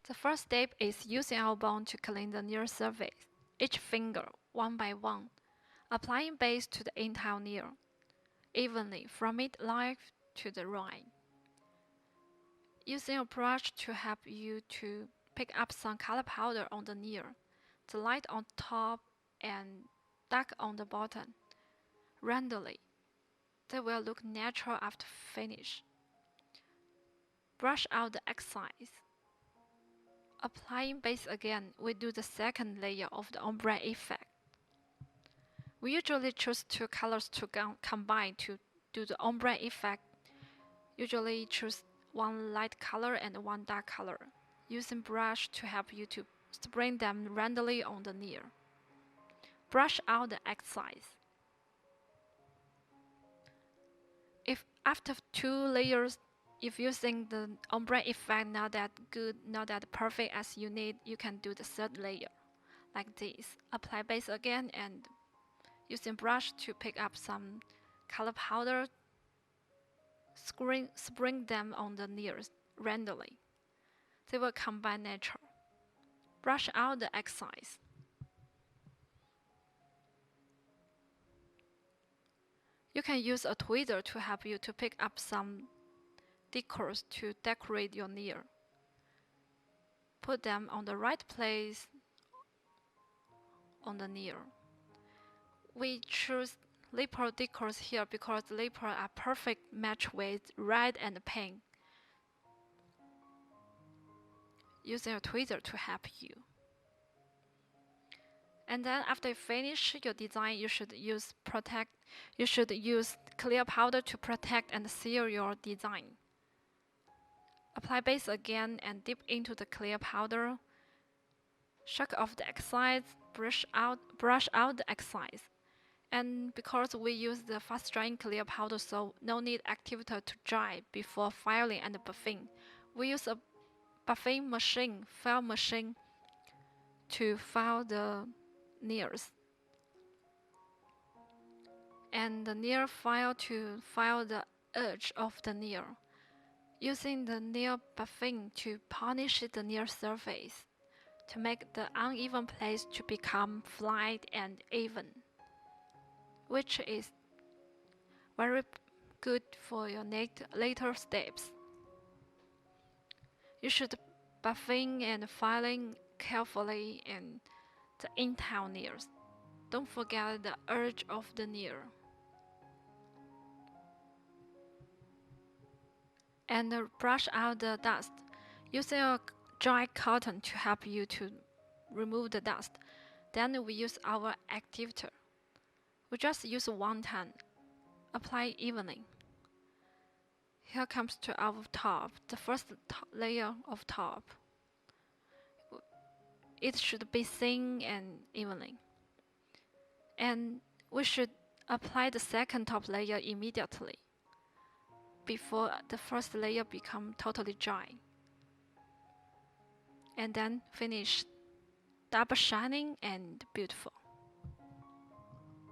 The first step is using our bond to clean the near surface, each finger, one by one, applying base to the entire near, evenly from mid-left to the right. Using a brush to help you to pick up some color powder on the near, the light on top and dark on the bottom. Randomly, they will look natural after finish. Brush out the excess. Applying base again, we do the second layer of the ombre effect. We usually choose two colors to combine to do the ombre effect. Usually choose one light color and one dark color, using brush to help you to spread them randomly on the near. Brush out the excess. If after two layers, if you think the ombre effect not that good, not that perfect as you need, you can do the third layer, like this. Apply base again and using brush to pick up some color powder, spring them on the nears randomly. They will combine natural. Brush out the excess. You can use a tweezer to help you to pick up some decals to decorate your near. Put them on the right place on the near. We choose Leopard decals here because Leopard are perfect match with red and pink. Using a tweezer to help you. And then after you finish your design, you should use clear powder to protect and seal your design. Apply base again and dip into the clear powder. Shake off the excess, brush out the excess. And because we use the fast drying clear powder, so no need activator to dry before filing and buffing. We use a buffing machine, file machine, to file the nears. And the near file to file the edge of the near. Using the near buffing to polish the near surface, to make the uneven place to become flat and even, which is very good for your later steps. You should buffing and filing carefully in the entire nears. Don't forget the edge of the near. And brush out the dust. Using a dry cotton to help you to remove the dust. Then we use our activator. We just use one time. Apply evenly. Here comes to our top, the first layer of top. It should be thin and evenly. And we should apply the second top layer immediately, before the first layer become totally dry. And then finish double shining and beautiful.